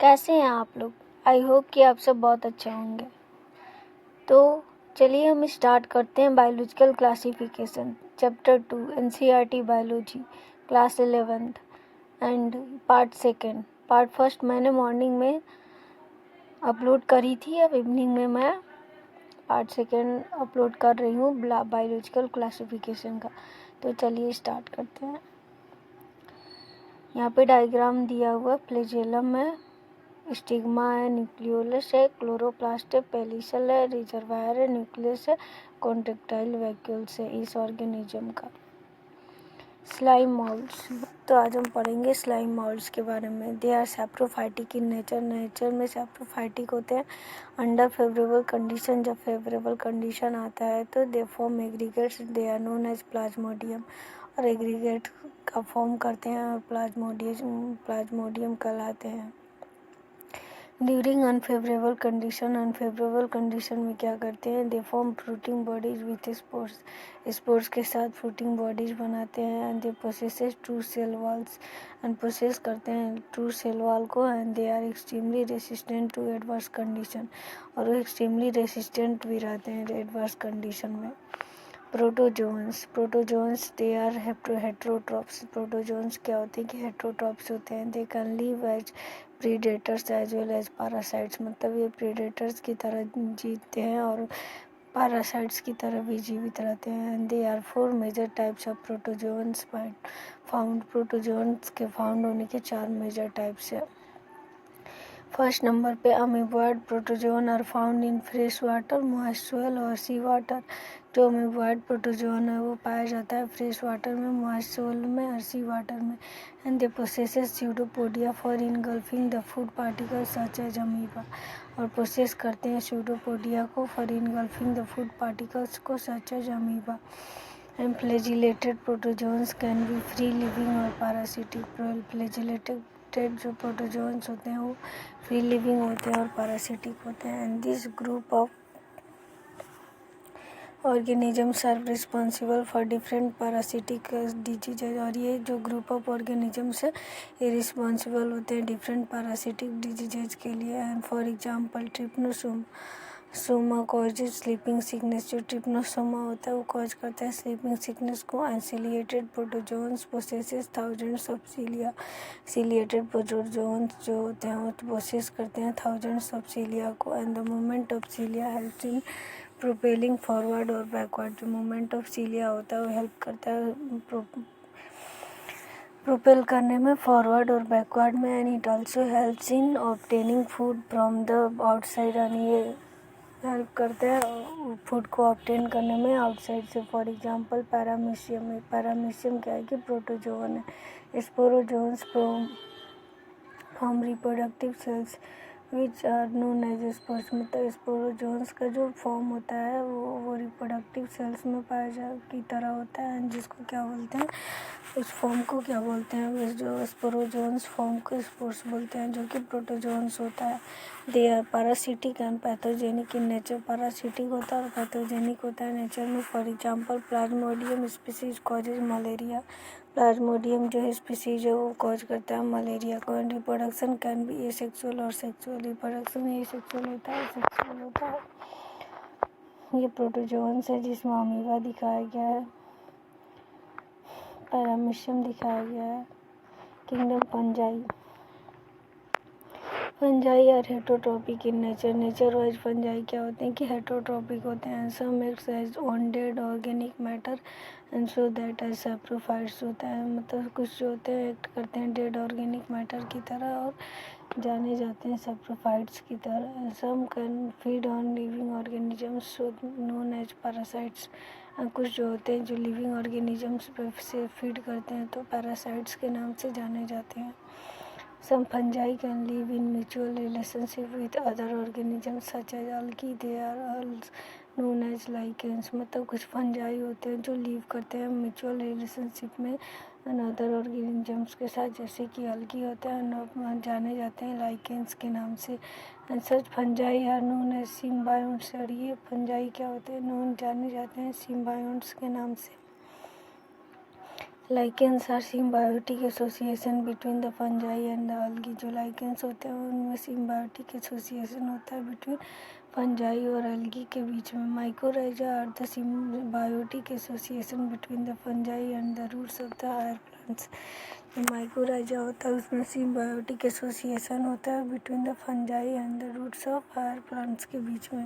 कैसे हैं आप लोग। आई होप कि आप सब बहुत अच्छे होंगे। तो चलिए हम स्टार्ट करते हैं biological classification chapter 2 NCERT biology class 11th and part second. Part first मैंने मॉर्निंग में अपलोड करी थी, अब इवनिंग में मैं पार्ट सेकेंड अपलोड कर रही हूँ बायोलॉजिकल क्लासिफिकेशन का। तो चलिए स्टार्ट करते हैं। यहाँ पे डायग्राम दिया हुआ फ्लैजेलम है, स्टिग्मा है, न्यूक्लियोलस है, क्लोरोप्लास्ट है, पेलिसल है, रिजर्वायर है, न्यूक्लियस है, कॉन्ट्रेक्टाइल वैक्यूल्स है इस ऑर्गेनिज्म का। स्लाइम मोल्ड्स, तो आज हम पढ़ेंगे स्लाइम मोल्ड्स के बारे में। They are saprophytic in nature में सैप्रोफाइटिक होते हैं। अंडर फेवरेबल कंडीशन, जब फेवरेबल कंडीशन आता है तो they form aggregates, they are known as plasmodium, और एग्रीगेट का फॉर्म करते हैं और प्लाज्मोडियम कहलाते हैं। ड्यूरिंग अनफेवरेबल कंडीशन में क्या करते हैं, they form fruiting bodies with spores के साथ फ्रूटिंग बॉडीज बनाते हैं। And they possesses true cell walls, and possess करते हैं ट्रू सेल वॉल को। And they are extremely resistant to adverse condition, और वो एक्सट्रीमली रेसिस्टेंट भी रहते हैं एडवर्स कंडीशन में। Protozoans they are heterotrophs. Protozoans क्या होते हैं कि हेट्रोट्रॉप्स होते हैं। They can live as predators as well as parasites, मतलब ये प्रीडेटर्स की तरह जीते हैं और पैरासाइट्स की तरह भी जीवित रहते हैं। They are 4 major types of protozoans found. Protozoans के फाउंड होने के 4 मेजर टाइप्स है। फर्स्ट नंबर पे amoeboid protozoan are found in fresh water, moist soil और सी वाटर। जो अमीबॉइड प्रोटोजोन है वो पाया जाता है फ्रेश वाटर में, मॉइस्ट सोइल में और सी वाटर में। And they possesses pseudopodia for engulfing the food particles such as amoeba, और प्रोसेस करते हैं स्यूडोपोडिया को for engulfing the food particles को such as amoeba. And flagellated protozoans can be free living और parasitic. Flagellated जो protozoans होते हैं वो फ्री लिविंग होते हैं और पैरासिटिक होते हैं। And this group of organisms are responsible for different parasitic diseases, और ये जो ग्रुप ऑफ ऑर्गेनिजम्स है ये रिस्पॉन्सिबल होते हैं डिफरेंट पैरासिटिक डिजीजेज के लिए। And for example trypanosoma causes sleeping sickness. जो ट्रिप्नोसोमा होता है वो कॉज करता है स्लीपिंग सिकनेस को। And ciliated protozoans possesses thousands of cilia. Ciliated protozoans जो होते हैं वो पोसेस करते हैं थाउजेंड्स ऑफ सिलिया को। And the movement of cilia helps in propelling forward और बैकवर्ड। जो मूवमेंट ऑफ सिलिया होता है वो हेल्प करता है प्रोपेल करने में फॉरवर्ड और बैकवर्ड में। And it also helps in obtaining food from the outside, यानी ये हेल्प करते हैं फूड को ऑब्टेन करने में आउटसाइड से। फॉर एग्जांपल पैरामीशियम है। पैरामीशियम क्या है कि प्रोटोजोन है। Sporozoans from reproductive cells which are known as spores, मतलब स्पोरोजोन्स का जो फॉर्म होता है वो रिप्रोडक्टिव सेल्स में की तरह होता है, जिसको क्या बोलते हैं, उस फॉर्म को क्या बोलते हैं, जो स्पोरोजोन्स फॉर्म को स्पोर्स बोलते हैं, जो कि प्रोटोजोन्स होता है। They are parasitic and pathogenic in nature. Parasitic होता है और पैथोजेनिक होता है नेचर में। For example Plasmodium species causes malaria. Plasmodium जो है स्पीसीज है वो कॉज करता है मलेरिया को। And reproduction can B asexual और सेक्सुअल। रिप्रोडक्शन एसेक्सुअल होता है, सेक्सुअल होता है। ये प्रोटोजोन्स है जिसमें अमीबा दिखाया गया है, पैरामीशियम दिखाया गया है। Kingdom fungi. Fungi are heterotrophic in nature wise fungi क्या होते हैं कि हेटरोट्रॉपिक होते हैं। Some acts as on dead organic matter and so that as saprophytes होता है, मतलब कुछ जो होते हैं एक्ट करते हैं डेड ऑर्गेनिक मैटर की तरह और जाने जाते हैं सैप्रोफाइट्स की तरह। Some can feed on living organisms known as parasites. कुछ जो होते हैं जो लिविंग ऑर्गेनिजम्स से फीड करते हैं तो पैरासाइट्स के नाम से जाने जाते हैं। Some fungi can live in mutual relationship with other organisms such as algae. They are all known as lichens. मतलब कुछ फंजाई होते हैं जो लीव करते हैं म्यूचुअल रिलेशनशिप में अदर ऑर्गेनिजम्स के साथ, जैसे कि algae होते हैं, जाने जाते हैं लाइकेंस के नाम से। And such fungi are known as symbionts. और ये फंजाई क्या होते हैं, जाने जाते हैं सिम्बायोट्स के नाम से। Lichens are symbiotic association between the fungi and the algae. जो लाइकेंस होते हैं उनमें सिम्बायोटिक एसोसिएशन होता है बिटवीन फंजाई और अलगी के बीच में। Mycorrhiza are the symbiotic association between the fungi and the roots of the higher plants. जो माइकोराइजा होता है उसमें सिम्बायोटिक एसोसिएशन होता है between the fungi and the roots of higher plants के बीच में।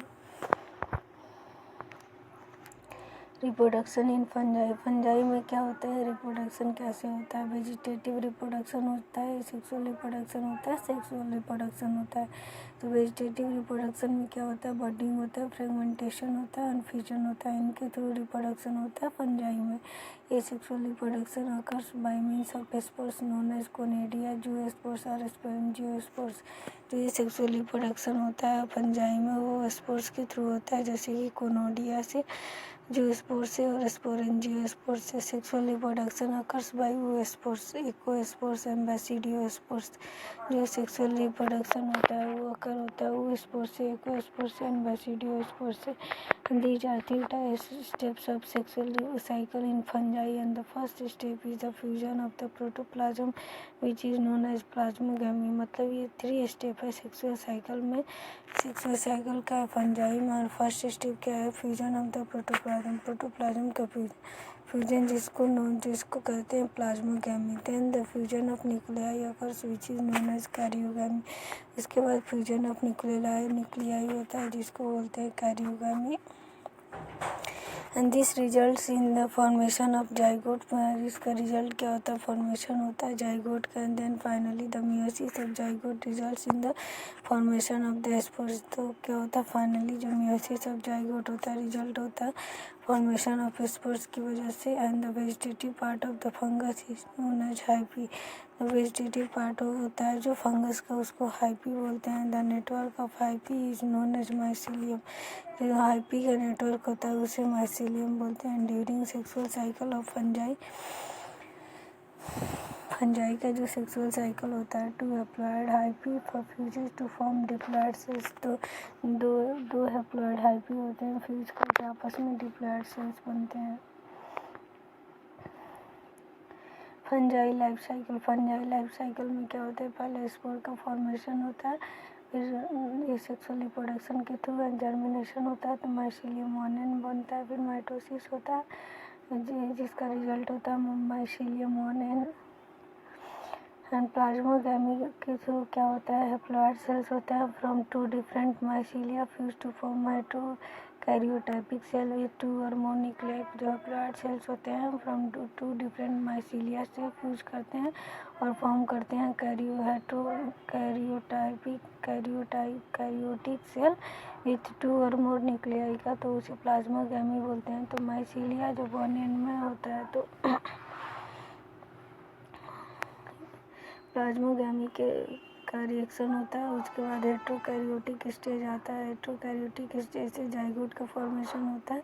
Reproduction in fungi. फंजाई में क्या होता है, रिप्रोडक्शन कैसे होता है। वेजिटेटिव रिप्रोडक्शन होता है, सेक्सुअल रिप्रोडक्शन होता है, सेक्सुअल रिप्रोडक्शन होता है। तो वेजिटेटिव रिप्रोडक्शन में क्या होता है, बडिंग होता है, फ्रेगमेंटेशन होता है, फ्यूजन होता है। इनके थ्रू रिप्रोडक्शन होता है फंजाई में। ये sexual reproduction occurs by means of spores known as conidia, zoospores और स्पोरेंजियोस्पोर्स। तो ये सेक्सुअल रिप्रोडक्शन होता है फंजाई में, वो स्पोर्स के थ्रू होता है, जैसे कि कोनोडिया से, जूस्पोर्स से और स्पोरेंजियोस्पोर्स से। Sexual reproduction occurs by oospores, ascospores and basidiospores. जो सेक्सुअल रिप्रोडक्शन होता है वो अकर होता है oospores से, इकोस्पोर्स एंड बेसिडियोस्पोर्स से। These are theta steps of sexual cycle in fungi, and the first step is the fusion of the protoplasm, which is known as plasmogamy। मतलब ये 3 step है सेक्सुअल साइकिल में। Sexual cycle का fungi में, और first step क्या है, fusion of the protoplasm. Protoplasm का फ्यूजन जिसको कहते हैं plasmogamy. Then the fusion of nuclei occurs which is known as karyogamy. इसके बाद फ्यूजन ऑफ न्यूक्लियाई होता है जिसको बोलते हैं karyogamy. And this results in the formation of zygote. इसका रिजल्ट क्या होता है, फॉर्मेशन होता है जाइगोट का। And then finally the meiosis of zygote results in the formation of the spores. तो क्या होता है, फाइनली जो मियोसिस ऑफ जाइगोट होता है रिजल्ट होता है फॉर्मेशन ऑफ स्पोर्स की वजह से। And the vegetative part of the fungus is known as hyphae. Vegetative part होता है जो फंगस का, उसको हाइपी बोलते हैं। The network of hyphae is known as mycelium. जो हाइपी का नेटवर्क होता है उसे माइसीलियम बोलते हैं। During sexual cycle of fungi का जो सेक्सुअल साइकिल होता है, two haploid hyphae fuses to form diploid cells. तो दो हैप्लॉइड हाइपी होते हैं, फ्यूज करके आपस में डिप्लॉइड सेल्स बनते हैं। Fungi life cycle. Fungi life cycle में क्या होता है, पहले स्पोर का फॉर्मेशन होता है, फिर ये सेक्सुअल रिप्रोडक्शन के थ्रू जर्मिनेशन होता है तो माइसीलियम ओनियन बनता है। फिर माइटोसिस होता है जिसका रिजल्ट होता है माइसीलियम ओनियन। एंड प्लाज्मोगैमी के थ्रू क्या होता है, हैप्लॉइड सेल्स होता है from 2 different mycelia fuse to form mitokaryotypic cell with 2 और मोर न्यूक्लियाई। जो हैप्लॉइड सेल्स होते हैं फ्रॉम 2 डिफरेंट माइसीलिया से फ्यूज करते हैं और फॉर्म करते हैं कैरियोटिक सेल विथ 2 और मोर न्यूक्लियाई का, तो उसे प्लाज्मोगैमी बोलते हैं। तो माइसीलिया जब ओनियन में होता है तो प्लाज्मोगैमी का रिएक्शन होता है। उसके बाद हेट्रोकैरियोटिक स्टेज आता है। हेट्रोकैरियोटिक स्टेज से जाइगोट का फॉर्मेशन होता है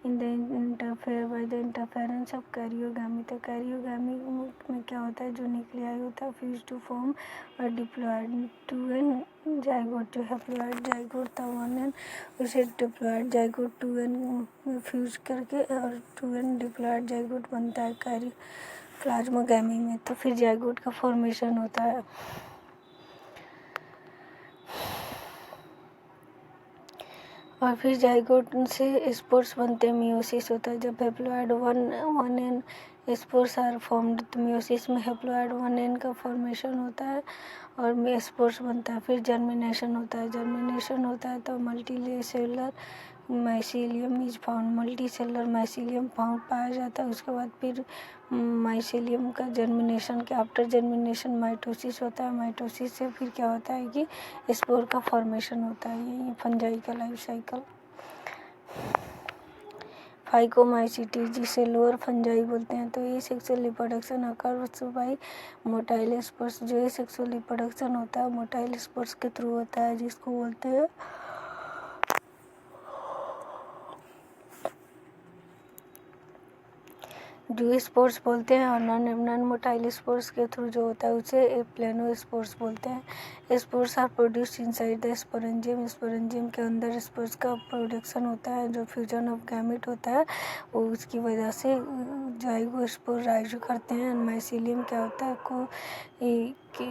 in the by the interference of karyogamy. तो कैरियोगैमी में क्या होता है, जो न्यूक्लियाई होता है फ्यूज टू फॉर्म और डिप्लॉइड 2n जाइगोट। जो हैप्लॉइड जाइगोट था 1n, उसे डिप्लॉइड जाइगोट 2n में फ्यूज करके और 2n डिप्लॉइड जाइगोट बनता है प्लाज्मोगैमी में। तो फिर जाइगोट का फॉर्मेशन होता है। और फिर जाइगोट से स्पोर्स बनते हैं, मियोसिस होता है। जब haploid 1n spores are formed, तो मियोसिस में हैप्लॉइड 1n का फॉर्मेशन होता है और स्पोर्स बनता है। फिर जर्मिनेशन होता है। जर्मिनेशन होता है तो multicellular mycelium is found. Multicellular mycelium पाया जाता है। उसके बाद फिर माइसीलियम का जर्मिनेशन के आफ्टर जर्मिनेशन माइटोसिस होता है। माइटोसिस से फिर क्या होता है कि स्पोर का फॉर्मेशन होता है। ये फंजाई का लाइफ साइकिल। फाइकोमाइसीटीज जिसे लोअर फंजाई बोलते हैं। तो ये sexual reproduction occurs bye motile spores. जो ये सेक्सुअल रिप्रोडक्शन होता है मोटाइल स्पोर्स के थ्रू होता है, जिसको बोलते हैं जो स्पोर्स बोलते हैं, और नॉन मोटाइल स्पोर्स के थ्रू जो होता है उसे प्लेनो स्पोर्स बोलते हैं। Spores are produced inside the sporangium. Sporangium के अंदर स्पोर्स का प्रोडक्शन होता है, जो फ्यूजन ऑफ गैमेट होता है वो उसकी वजह से जाइगोस्पोर राइज करते हैं। माइसीलियम क्या होता है को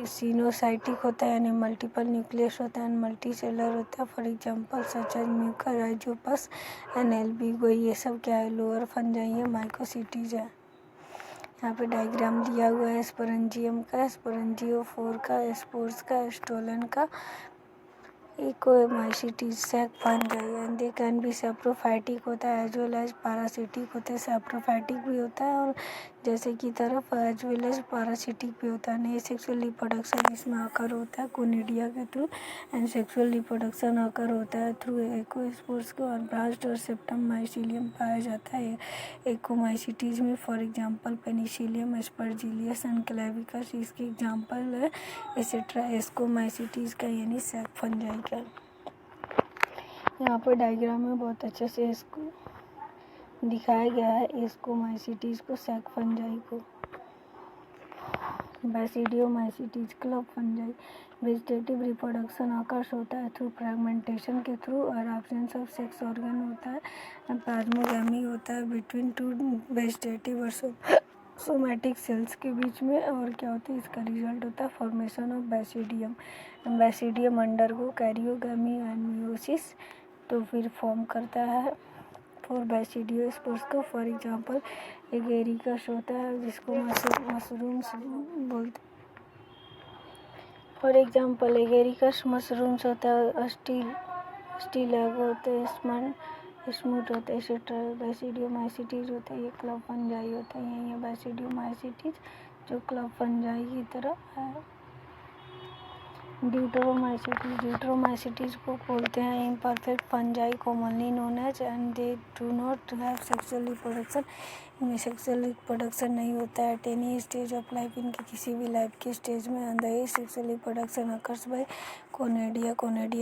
सिनोसाइटिक होता है, यानी मल्टीपल न्यूक्लियस होता है, मल्टी सेलर होता है। For example such as Mucor, Rhizopus and Albugo, ये सब क्या है, लोअर फंजाई है, माइकोसिटीज है। यहाँ पे डायग्राम दिया हुआ है स्पोरेंजियम का, स्पोरेंजियोफोर का, स्पोर्स का, स्टोलन का, ascomycetes sac fungi. And they can be saprophytic होता है एज वेल एज पैरासिटिक होता है। सैप्रोफाइटिक भी होता है और जैसे की तरफ एज वेल एज पैरासिटिक भी होता है। नहीं, सेक्सुअल रिप्रोडक्शन इसमें आकर होता है कोनिडिया के थ्रू, एंड सेक्सुअल रिप्रोडक्शन आकर होता है थ्रू एकोस्पोर्स को, और ब्रास्ट और सेप्टम माइसीलियम पाया जाता है एकोमाइसीटीज में। फॉर एग्जांपल पेनिसिलियम, एस्परजिलियस एंड क्लेविकस इसके एग्जांपल है, एक्सेट्रा एस्कोमाइसीटीज का यानी सैक फंजाई का। यहाँ पर डायग्राम में बहुत अच्छे से इसको दिखाया गया है, एस्कोमाइसीटीज को, सैक फंजाई को। बैसिडियोमाइसीटीज, क्लब फंजाई। वेजिटेटिव रिप्रोडक्शन आकर्ष होता है थ्रू फ्रेगमेंटेशन के थ्रू, और एब्सेंस ऑफ सेक्स ऑर्गन होता है, प्लाज्मोगैमी होता है बिटवीन टू वेजिटेटिव और सोमैटिक सेल्स के बीच में। और क्या होता है, इसका रिजल्ट होता है formation of basidium. Basidium undergo karyogamy and meiosis, तो फिर फॉर्म करता है फॉर बैसिडियोस्पोर्स को। फॉर एग्जांपल एगेरिकस होता है जिसको मशरूम्स बोलते हैं। फॉर एग्जांपल एगेरिकस मशरूम्स होता है, स्टीलैगो होते हैं, स्मूथ होते हैं, एक्सेट्रा। बैसिडियोमाइसीटीज होता है, ये क्लब फंजाई होता है। ये बैसिडियोमाइसीटीज जो क्लब फंजाई की तरह है। ड्यूटरोमाइसीटीज को बोलते हैं imperfect fungi, commonly known as, and they do not have sexual reproduction. इनमें सेक्सुअल रिप्रोडक्शन नहीं होता है at any stage of life, इनके किसी भी लाइफ के स्टेज में। अंदर sexual reproduction occurs by conidia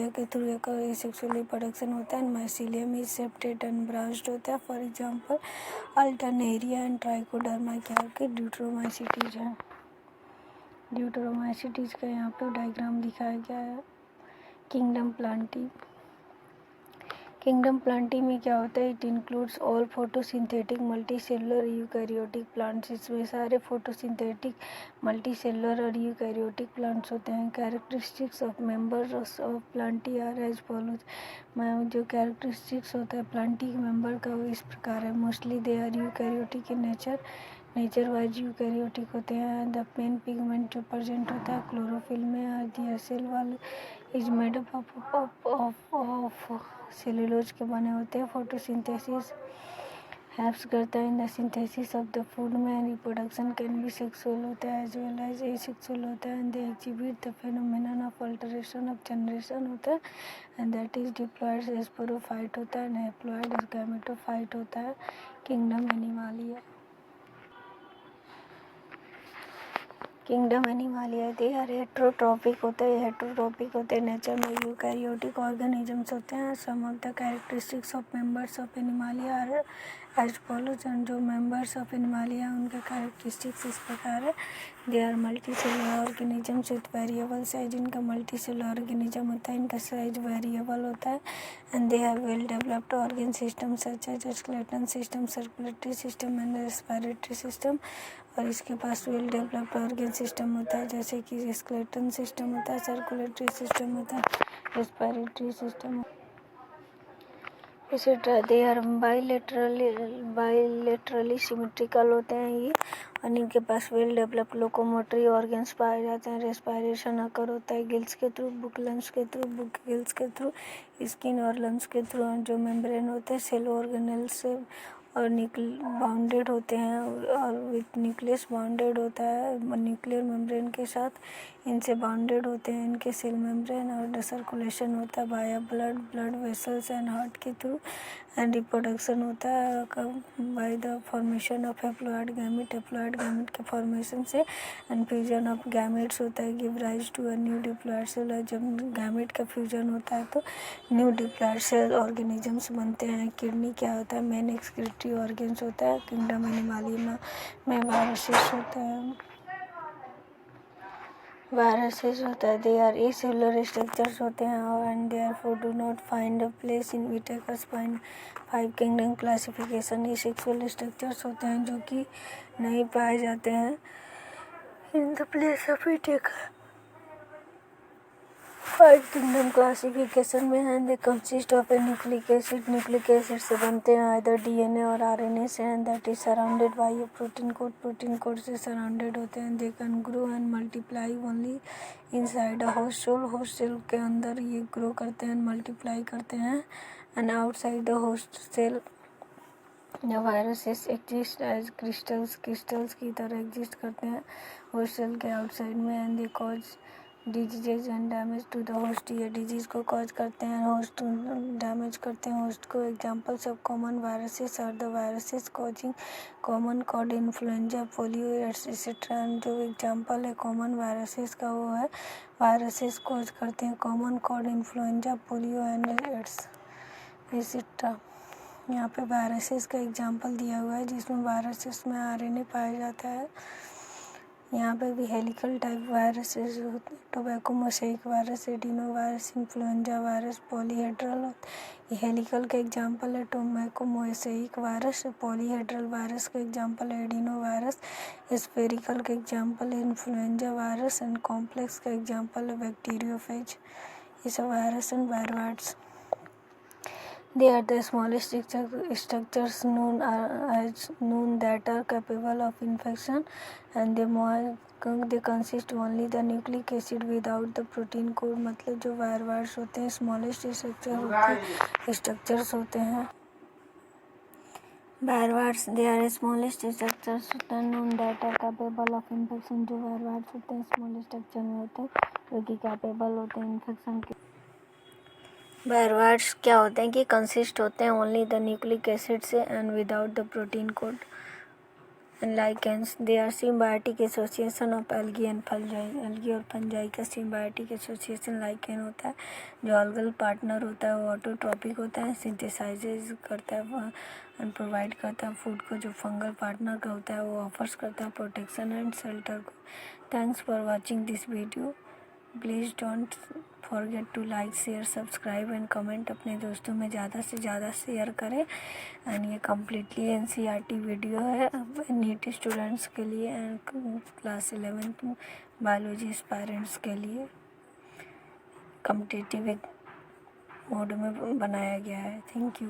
के थ्रू सेक्सुअल रिप्रोडक्शन होता है। Mycelium is septed and branched होता है। For example Alternaria and Trichoderma क्या के ड्यूटरोमाइसीटीज है। ड्यूटरोमाइसीटीज का यहाँ पे डायग्राम दिखाया गया है। किंगडम प्लांटी में क्या होता है, it includes all photosynthetic multicellular eukaryotic plants. इसमें सारे फोटोसिंथेटिक मल्टीसेलुलर और यूकैरियोटिक प्लांट्स होते हैं। Characteristics of members of plantae are as follows. जो कैरेक्टरिस्टिक्स होता है प्लांटी मेंबर का वो इस प्रकार है। Mostly they are eukaryotic in nature wise eukaryotic होते हैं। द मेन पिगमेंट जो प्रेजेंट होता है क्लोरोफिल में, और the cell wall is made of cellulose के बने होते हैं। फोटोसिंथेसिस हेल्प्स करता है in the synthesis of the food में। रिप्रोडक्शन कैन बी सेक्सुअल होता है एज वेल एज एसेक्सुअल होता है। And they exhibit the phenomenon of alteration of generation होता है, and that is diploid sporophyte होता है, एंड हैप्लॉयड गैमेटोफाइट होता है। Kingdom animalia they are heterotrophic होते हैं। नेचर में यूकैरियोटिक ऑर्गेनिजम्स होते हैं। Some of the characteristics of members of animalia are as follows. जो मेंबर्स ऑफ एनिमालिया उनके कैरेक्टरिस्टिक्स इस प्रकार है। They are multi cellular organisms with variable size. इनका मल्टी सेलुलर ऑर्गेनिज्म होता है, इनका साइज वेरिएबल होता है। And they have well developed organ system such as skeleton system, circulatory system and respiratory system. और इसके पास वेल डेवलप्ड ऑर्गन सिस्टम होता है, जैसे कि स्केलेटन सिस्टम होता है, सर्कुलेटरी सिस्टम होता है, respiratory system, etcetera. They are bilaterally symmetrical होते हैं ये, और इनके पास वेल डेवलप्ड लोकोमोटरी ऑर्गन्स पाए जाते हैं। रेस्पिरेशन अकर होता है गिल्स के थ्रू, बुक गिल्स के थ्रू, स्किन और लंग्स के थ्रू। जो मेम्ब्रेन होते हैं सेल ऑर्गेनेल से और बाउंडेड होते हैं, और विथ न्यूक्लियस बाउंडेड होता है न्यूक्लियर मेम्ब्रेन के साथ, इनसे बाउंडेड होते हैं इनके सेल मेम्ब्रेन। और सर्कुलेशन होता है by blood vessels and heart के थ्रू। एंड रिप्रोडक्शन होता है by the formation of haploid gamete के फॉर्मेशन से। एंड फ्यूजन ऑफ गैमेट्स होता है give rise to a new diploid cell. जब गैमेट का फ्यूजन होता है तो न्यू डिप्लॉयड सेल ऑर्गेनिजम्स बनते हैं। किडनी क्या होता है, मेन एक्सक्रीटरी डाइजेस्टिव ऑर्गन्स होता है। किंगडम एनिमलिया में वायरसेस होता है। वायरसेस होता है, दे आर एसेलुलर स्ट्रक्चर्स होते हैं and therefore do not find a place in Whittaker's 5 kingdom classification. ये सेक्सुअल स्ट्रक्चर्स होते हैं जो कि नहीं पाए जाते हैं in the place of Whittaker 5 kingdom classification में है। They consist of a nucleic acid. Nucleic acid से बनते हैं आइदर डीएनए और आरएनए से and that is surrounded by a protein coat. Protein coat से सराउंडेड होते हैं। They can grow and multiply only inside a host cell. Host cell के अंदर ये ग्रो करते हैं, मल्टीप्लाई करते हैं and outside the host cell the viruses exist as crystals. Crystals की तरह एग्जिस्ट करते हैं होस्ट सेल के आउटसाइड में and they cause diseases and damage to the host. ये डिजीज को कॉज करते हैं, होस्ट डैमेज करते हैं होस्ट को। Examples of common viruses are the viruses causing common cold influenza, polio etcetera. जो एग्जाम्पल है कॉमन वायरसेस का वो है वायरसेस कॉज करते हैं common cold influenza, polio and AIDS etcetera. यहाँ पे वायरसेस का एग्जाम्पल दिया हुआ है जिसमें वायरसेस में आरएनए पाया जाता है। यहाँ पे भी हेलिकल टाइप वायरसेस होते हैं, tobacco mosaic virus, adeno virus, influenza virus, polyhedral होते हैं। ये हेलिकल का एग्जाम्पल है tobacco mosaic virus. Polyhedral virus का एग्जाम्पल है एडिनो वायरस। स्फेरिकल का एग्जाम्पल है इन्फ्लुएंजा वायरस एंड कॉम्प्लेक्स का एग्जाम्पल है बैक्टीरियोफेज। ये सब virus and virus they are the smallest structures known that are capable of infection and they consist only the nucleic acid without the protein code। मतलब जो virus होते हैं smallest structures होते हैं virus. They are smallest structures होते हैं known that are capable of infection। जो virus होते हैं स्मॉल स्ट्रक्चर में होते हैं जो कि कैपेबल होते हैं इन्फेक्शन के। वायरस क्या होते हैं कि कंसिस्ट होते हैं ओनली द न्यूक्लिक एसिड से and without the protein coat. Lichens they are symbiotic association of algae and fungi. Algae और फंजाई का सिम्बायोटिक एसोसिएशन लाइकेन होता है। जो अलगल पार्टनर होता है वो ऑटोट्रॉपिक होता है, सिंथेसाइज करता है एंड प्रोवाइड करता है फूड को। जो फंगल पार्टनर का होता है वो ऑफर्स करता है प्रोटेक्शन एंड शेल्टर को। Thanks for watching this video. Please don't forget to like share subscribe and comment. अपने दोस्तों में ज़्यादा से ज़्यादा शेयर करें। एंड ये कम्प्लीटली एनसीईआरटी वीडियो है नीट स्टूडेंट्स के लिए and class 11th biology aspirants के लिए कॉम्पिटिटिव मोड में बनाया गया है। Thank you.